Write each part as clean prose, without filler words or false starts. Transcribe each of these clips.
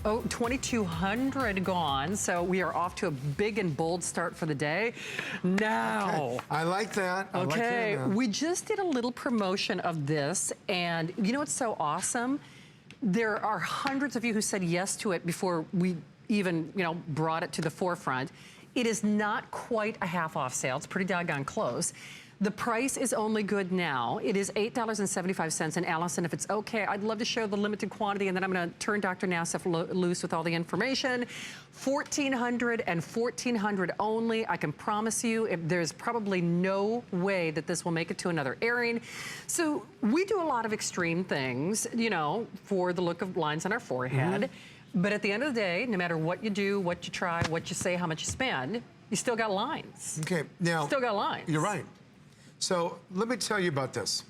Oh, 2,200 gone, so we are off to a big and bold start for the day. Now. Okay. I like that. Okay, we just did a little promotion of this, and you know what's so awesome? There are hundreds of you who said yes to it before we even, you know, brought it to the forefront. It is not quite a half off sale. It's pretty doggone close. The price is only good now. It is $8.75. And Allison, if it's okay, I'd love to show the limited quantity, and then I'm gonna turn Dr. Nassif loose with all the information. 1,400 and 1,400 only. I can promise you, there's probably no way that this will make it to another airing. So we do a lot of extreme things, you know, for the look of lines on our forehead. But at the end of the day, no matter what you do, what you try, what you say, how much you spend, you still got lines. Okay, now. Still got lines. You're right. So let me tell you about this.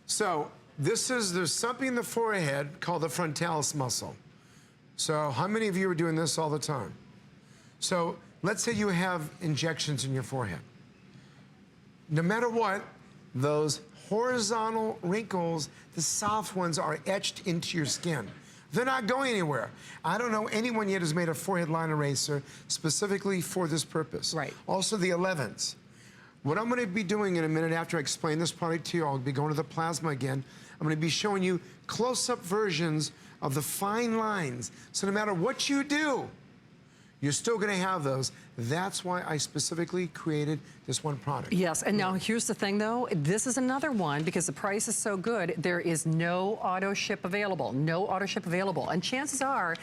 So there's something in the forehead called the frontalis muscle. So how many of you are doing this all the time? So let's say you have injections in your forehead. No matter what, those horizontal wrinkles, the soft ones, are etched into your skin. They're not going anywhere. I don't know anyone yet who's made a forehead line eraser specifically for this purpose. Right. Also the 11s. What I'm gonna be doing in a minute after I explain this product to you, I'll be going to the plasma again. I'm gonna be showing you close-up versions of the fine lines. So no matter what you do, you're still gonna have those. That's why I specifically created this one product. Yes, and now here's the thing though, this is another one, because the price is so good, there is no auto ship available, no auto ship available. And chances are,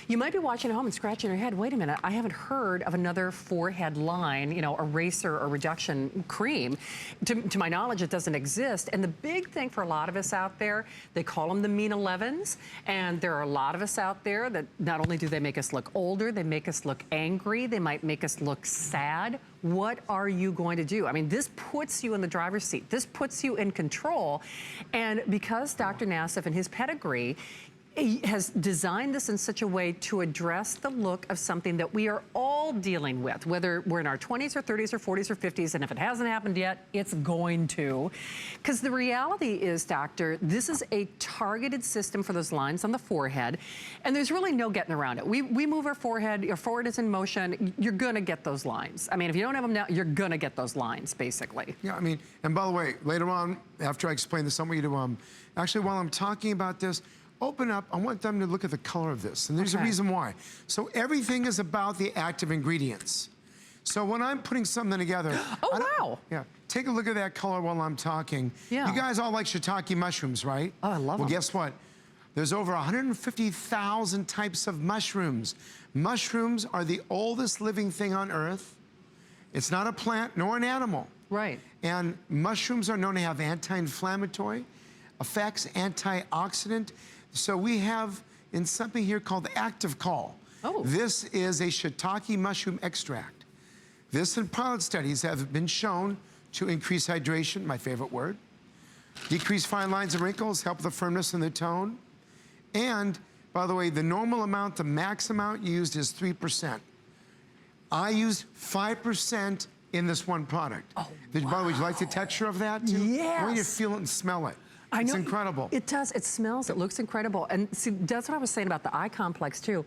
you might be watching at home and scratching your head, wait a minute, I haven't heard of another forehead line, you know, eraser or reduction cream. To my knowledge, it doesn't exist. And the big thing for a lot of us out there, they call them the mean 11s, and there are a lot of us out there that not only do they make us look older, they make us look angry, they might make us look sad. What are you going to do? I mean, this puts you in the driver's seat. This puts you in control. And because Dr. Nassif and his pedigree, he has designed this in such a way to address the look of something that we are all dealing with, whether we're in our 20s or 30s or 40s or 50s, and if it hasn't happened yet, it's going to. Because the reality is, doctor, this is a targeted system for those lines on the forehead, and there's really no getting around it. We move our forehead is in motion, you're gonna get those lines. I mean, if you don't have them now, you're gonna get those lines, basically. Yeah, I mean, and by the way, later on, after I explain this, I want you to, actually, while I'm talking about this, open up, I want them to look at the color of this, and there's a reason why. So everything is about the active ingredients. So when I'm putting something together— oh, wow. Yeah, take a look at that color while I'm talking. Yeah. You guys all like shiitake mushrooms, right? Oh, I love them. Well, guess what? There's over 150,000 types of mushrooms. Mushrooms are the oldest living thing on Earth. It's not a plant nor an animal. Right. And mushrooms are known to have anti-inflammatory effects, antioxidant. So we have in something here called the active call. Oh. This is a shiitake mushroom extract. This in pilot studies have been shown to increase hydration, my favorite word, decrease fine lines and wrinkles, help the firmness and the tone. And by the way, the normal amount, the max amount used is 3%. I used 5% in this one product. Oh, wow. By the way, would you like the texture of that too? Yes. I want you to feel it and smell it. I know. It's incredible. It does. It smells. It looks incredible. And see, that's what I was saying about the eye complex too.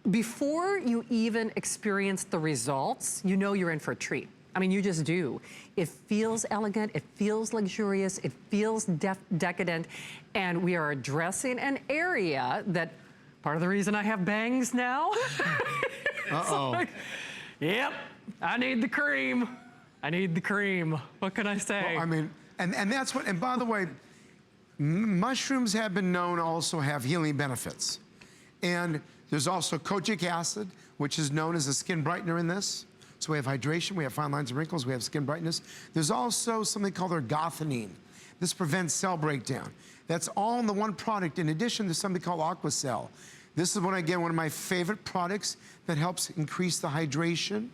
Before you even experience the results, you know you're in for a treat. I mean, you just do. It feels elegant. It feels luxurious. It feels decadent. And we are addressing an area that, part of the reason I have bangs now. Uh-oh. Like, yep, I need the cream. I need the cream. What can I say? Well, I mean, and that's what, and by the way, mushrooms have been known to also have healing benefits. And there's also kojic acid, which is known as a skin brightener in this. So we have hydration, we have fine lines and wrinkles, we have skin brightness. There's also something called ergothinin. This prevents cell breakdown. That's all in the one product. In addition, there's something called Aquacell. This is, one of my favorite products that helps increase the hydration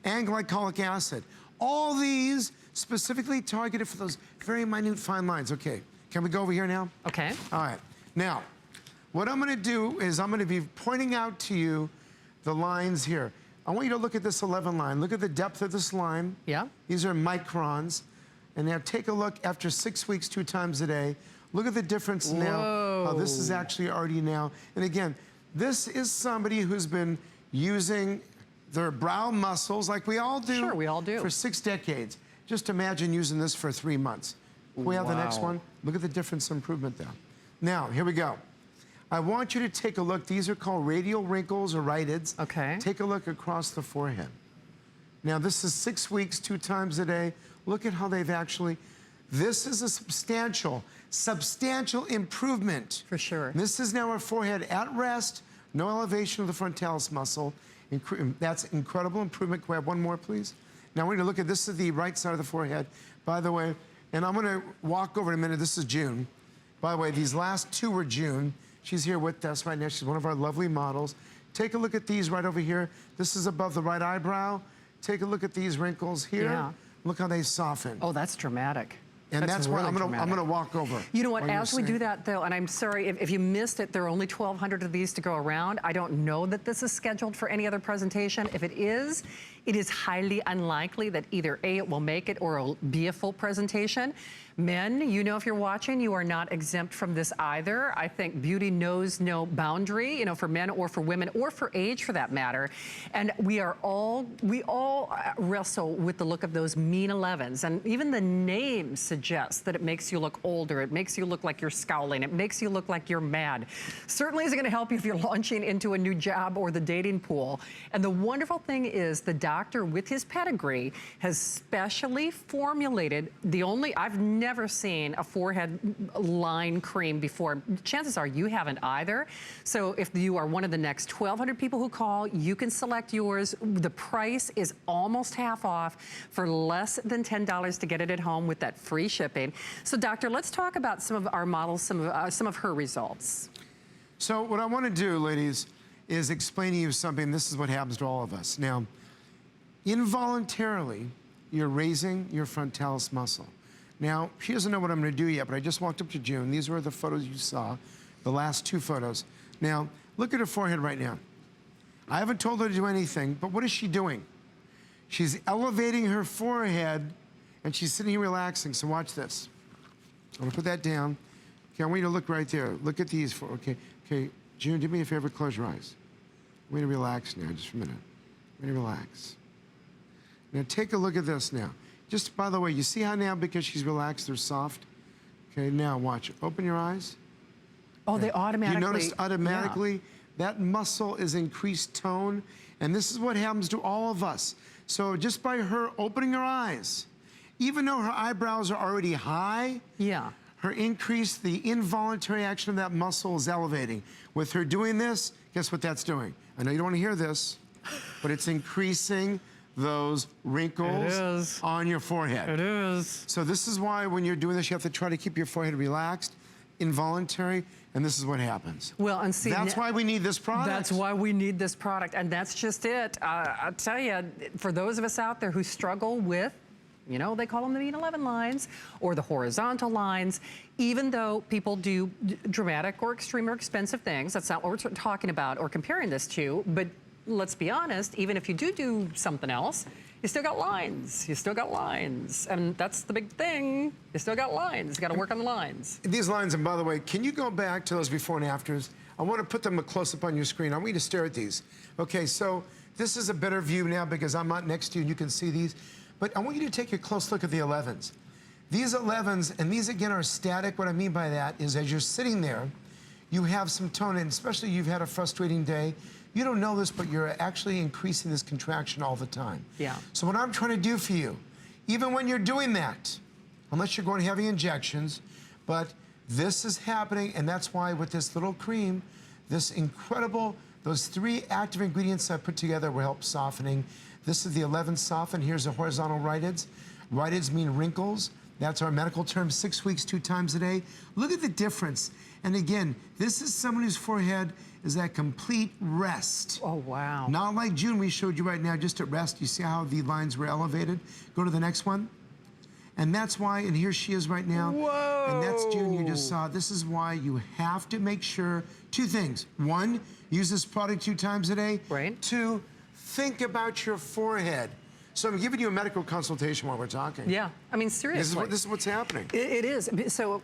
and glycolic acid. All these specifically targeted for those very minute fine lines. Okay, can we go over here now? Okay. All right, now, what I'm gonna do is I'm gonna be pointing out to you the lines here. I want you to look at this 11 line. Look at the depth of this line. Yeah. These are microns. And now take a look after 6 weeks, 2 times a day. Look at the difference now. This is actually already now. And again, This is somebody who's been using their brow muscles like we all do. Sure, we all do. For 6 decades. Just imagine using this for 3 months. Can we have the next one? Look at the difference improvement there. Now, here we go. I want you to take a look. These are called radial wrinkles or rhytids. Okay. Take a look across the forehead. Now, this is 6 weeks, 2 times a day. Look at how they've actually, this is a substantial improvement. For sure. This is now our forehead at rest, no elevation of the frontalis muscle. That's incredible improvement. Can we have one more, please? Now we're gonna look at, this is the right side of the forehead. By the way, and I'm gonna walk over in a minute, this is June. By the way, these last 2 were June. She's here with us right now. She's one of our lovely models. Take a look at these right over here. This is above the right eyebrow. Take a look at these wrinkles here. Yeah. Look how they soften. Oh, that's dramatic. And that's why really I'm gonna walk over. You know what, as we do that though, and I'm sorry if you missed it, there are only 1,200 of these to go around. I don't know that this is scheduled for any other presentation. If it is highly unlikely that either A, it will make it or it'll be a full presentation. Men, you know, if you're watching, you are not exempt from this either. I think beauty knows no boundary, you know, for men or for women or for age for that matter. And we all wrestle with the look of those mean 11s. And even the name suggests that it makes you look older. It makes you look like you're scowling. It makes you look like you're mad. Certainly isn't gonna help you if you're launching into a new job or the dating pool. And the wonderful thing is the doctor with his pedigree has specially formulated the only, I've never seen a forehead line cream before. Chances are you haven't either. So if you are one of the next 1,200 people who call, you can select yours. The price is almost half off for less than $10 to get it at home with that free shipping. So doctor, let's talk about some of our models, some of her results. So what I want to do, ladies, is explain to you something. This is what happens to all of us. Now, involuntarily, you're raising your frontalis muscle. Now, she doesn't know what I'm going to do yet, but I just walked up to June. These were the photos you saw, the last 2 photos. Now, look at her forehead right now. I haven't told her to do anything, but what is she doing? She's elevating her forehead, and she's sitting here relaxing, so watch this. I'm going to put that down. Okay, I want you to look right there. Look at these four. Okay, June, do me a favor, close your eyes. I want you to relax now, just for a minute. I want you to relax. Now, take a look at this now. Just, by the way, you see how now, because she's relaxed, they're soft? Okay, now watch. Open your eyes. Oh, they automatically. You notice automatically that muscle is increased tone, and this is what happens to all of us. So just by her opening her eyes, even though her eyebrows are already high, her increase, the involuntary action of that muscle is elevating. With her doing this, guess what that's doing? I know you don't want to hear this, but it's increasing those wrinkles on your forehead. It is. So this is why when you're doing this, you have to try to keep your forehead relaxed, involuntary, and this is what happens. Well, and see, that's why we need this product. That's why we need this product, and that's just it. I'll tell you, for those of us out there who struggle with, you know, they call them the mean 11 lines or the horizontal lines, even though people do dramatic or extreme or expensive things, that's not what we're talking about or comparing this to, but let's be honest, even if you do something else, you still got lines. You still got lines. And that's the big thing. You still got lines. You got to work on the lines. These lines, and by the way, can you go back to those before and afters? I want to put them a close-up on your screen. I want you to stare at these. Okay, so this is a better view now because I'm not next to you and you can see these. But I want you to take a close look at the 11s. These 11s, and these again are static. What I mean by that is as you're sitting there, you have some tone, and especially you've had a frustrating day. You don't know this, but you're actually increasing this contraction all the time. Yeah. So what I'm trying to do for you, even when you're doing that, unless you're going heavy injections, but this is happening, and that's why with this little cream, this incredible, those 3 active ingredients I put together will help softening. This is the 11 Soften. Here's the horizontal rhytids. Rhytids mean wrinkles. That's our medical term, 6 weeks, 2 times a day. Look at the difference. And again, this is someone whose forehead is at complete rest. Oh, wow. Not like June we showed you right now, just at rest. You see how the lines were elevated? Go to the next one. And that's why, and here she is right now. Whoa. And that's June you just saw. This is why you have to make sure, 2 things. 1, use this product 2 times a day. Right. 2, think about your forehead. So I'm giving you a medical consultation while we're talking. Yeah, I mean, seriously. This is what's happening. It is. So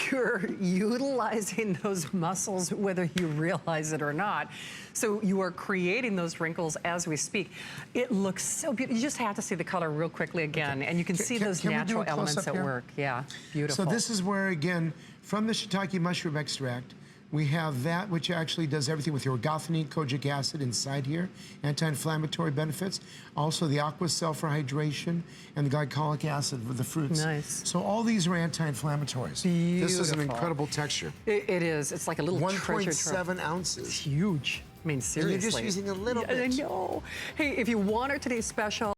you're utilizing those muscles whether you realize it or not. So you are creating those wrinkles as we speak. It looks so beautiful. You just have to see the color real quickly again, and you can see those natural elements at work. Yeah, beautiful. So this is where, again, from the shiitake mushroom extract, we have that which actually does everything with your organophene, kojic acid inside here, anti-inflammatory benefits. Also the aqua cell for hydration, and the glycolic acid with the fruits. Nice. So all these are anti-inflammatories. This is an incredible texture. It is. It's like a little treasure trove. 1.7 ounces. It's huge. I mean, seriously. And you're just using a little bit. I know. Hey, if you want our today's special,